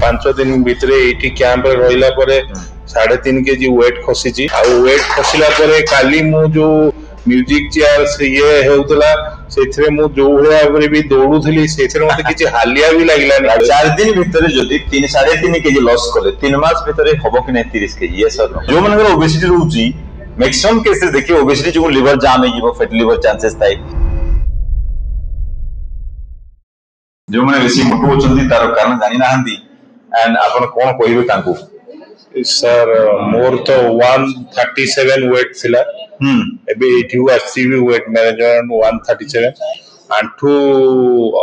5 दिन भितर ये कैंप रहा 3.5 kg वेट खसी वेट खसला काली मु जो म्यूजिक चेयर से ये होतला सेथरे मु जो भाबरे भी दौड़ुथली सेथरे मते किछि हालिया भी लागलानी 4 दिन भितर जदी 3.5 kg लॉस कले 3 मास भितर हबो कि नहीं 30 kg ये सर जो मनकर ओबेसिटी रहउची मैक्सिमम केसेस देखिए ओबेसिटी जो लिवर जाम हे जीवो फैटी लिवर चांसेस थाई जो माने बेसी मोटो होचंदी तार कारण जानि नाहंदी एंड आपण कोन कहिबे तांकू सर मोर तो 137 वेट थिला एबे एठिउ आसीबी वेट मैनेजमेंट 137 आंठू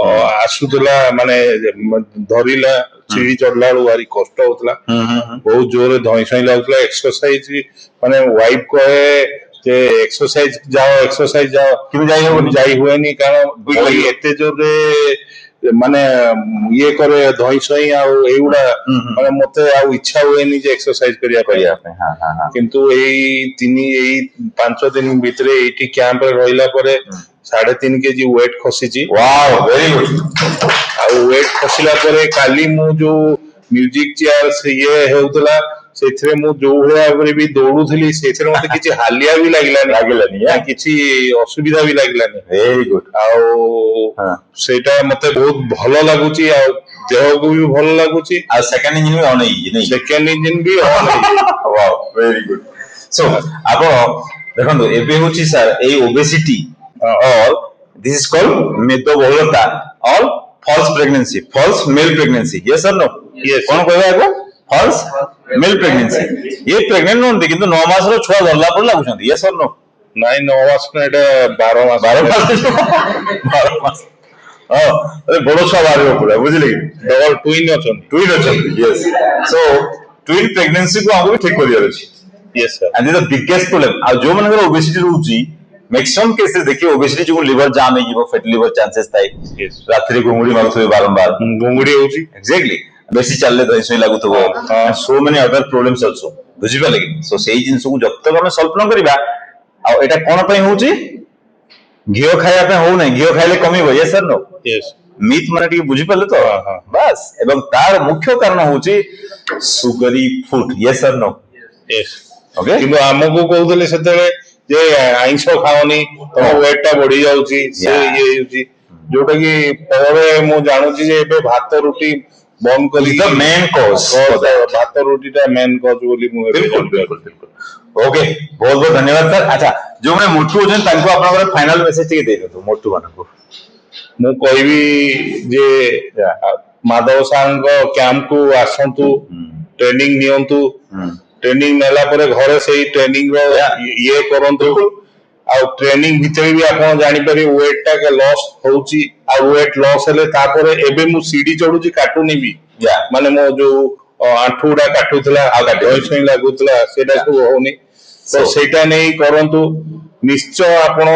आसुतला माने धरिला सीढ़ी चढ़ला भारी कष्ट होतला बहुत जोरे धइसई लागतला एक्सरसाइज माने वाइफ कहे जे एक्सरसाइज जाओ कि जाई हुएनी कारण एते जोरे माने ये करे धइसई आ एउडा माने मते आ इच्छा होएनी जे एक्सरसाइज करिया हां किंतु एई 5 दिन भितर एठी कैंप रहिला 3.5 kg वेट खसी वाओ वेरी गुड आ वेट खसला काली मु जो म्यूजिक चेयर से ये होतला सेथरे मु जो भाबरे भी दौड़ुथली सेथरे मते किछि हालिया भी लागलानी किछि असुविधा भी लागलानी वेरी गुड आ सेटा मते बहुत भलो लागुची आ देह को भी भलो लागुची आ सेकंड इंजन भी ऑन है नहीं सेकंड इंजन भी ऑन है वाओ वेरी गुड सो आप देखंतु एबे होची सर ए ओबेसिटी और दिस इज कॉल्ड मेदबहुलता और false pregnancy false male pregnancy yes or no yes कोन कहबा एगो false male pregnancy ये प्रेग्नेंट होंदी किंतु 9 मास रो छुआ धरला पर लागुछंती yes or no नहीं 9 मास में एटा 12 मास अरे बड़ो छुआ बारे पड़ा बुझले डबल ट्विन अछंती yes so twin pregnancy को हमको ठीक करियर अछि yes sir and the biggest problem आ जो मनकर ओबेसिटी रहउची मैक्सिमम केसेस देखिए ओबेसिटी जो लिवर जाम है जीवो फैटी लिवर चांसेस थाई रात्रि घुंगुडी मारुथबे बारंबार घुंगुडी होची एग्जैक्टली बेसी चलले दइसई लागुथबो so many other problems also बुझिबा लागि सो सेही जिंस को जब तक हम सॉल्व न करिबा आ एटा कोन पई होची घियो खाया पे हो नै घियो खाइले कमिबो yes sir no yes meat माने टी बुझि पले तो बस एवं तार मुख्य कारण होची sugary food yes sir no yes okay किंतु हमको कहउतले सेतले जे आइंस खाओनी तो वेट टा बढ़ी जाउची से ये होची जोटा कि परे मु जानूची जे एबे भात रोटी बंद करी द मेन कॉज भात रोटी टा मेन कॉज बोली मु बिल्कुल ओके बहुत बहुत धन्यवाद सर अच्छा जो मैं मोटू होजन तांको आपन फाइनल मैसेज टिके दे दो मोटू मानको मु कहबी जे माधव सांग कैंप को आसंतु ट्रेनिंग नियंतु ट्रेनिंग नेला परे घरे सेही ट्रेनिंग रो ये करंतु आ ट्रेनिंग भीतर भी आपण जानि परि वेट टा के लॉस होउची आ वेट लॉस हेले तापरे एबे मु सीडी चढुची काटुनी भी माने मो जो आंठुडा काटुतला आ काटोई लागुतला सेटा सब होनी तो सेटा नै करंतु निश्चय आपण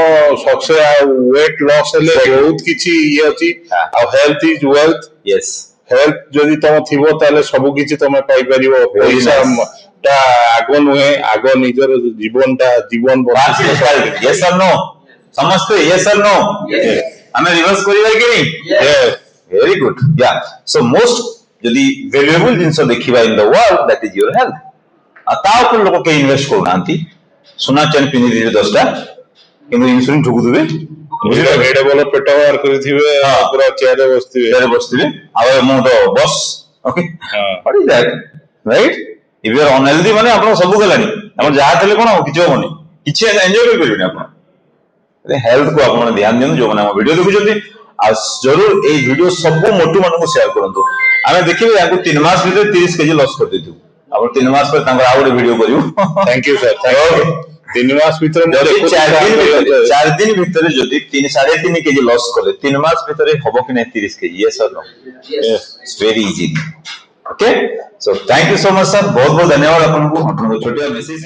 सक्सेस वेट लॉस हेले बहुत किछि ये अछि आ health is wealth yes health जदि तुम थिबो ताले सब किछि तुम पाई परिबो पैसा ता आगो नुहे आगो निजर जीवनटा जीवन यस सर नो समझते यस सर नो हमें रिवर्स करिबा कि नहीं वेरी गुड या सो मोस्ट जदी वैल्यूएबल जिंस देखिबा in the world that is your health आता ऊपर लोग के इन्वेस्ट करू नांती सुना चैन पिनि दिले 10टा किंतु इंसुलिन ठुकु दिबे बुझिले हेड बोल पेट बाहर करथिबे पूरा चेयर बसथिबे आ मु तो बस okay what is that right if you are unhealthy माने आपण सब गलानी आपण जहा थले कोन किछ होनी किछ एन्जॉय कर परिबे आपण अरे हेल्थ को आपण ध्यान देनु जो माने हम वीडियो देखुछथि आ जरूर ए वीडियो सब मोटू मन को शेयर करंतु आमे देखिबे याको 3 मास भीतर 30 kg लॉस कर देथु आपण 3 मास पर तांगर आउड वीडियो करियो thank you sir thank you 3 मास भीतर 4 दिन भीतर जदी 3.5 kg लॉस करले 3 मास भीतर हबो कि नहीं 30 kg यस और no yes very easy okay so thank you so much sir बहुत बहुत धन्यवाद आपन को छोटिया मैसेज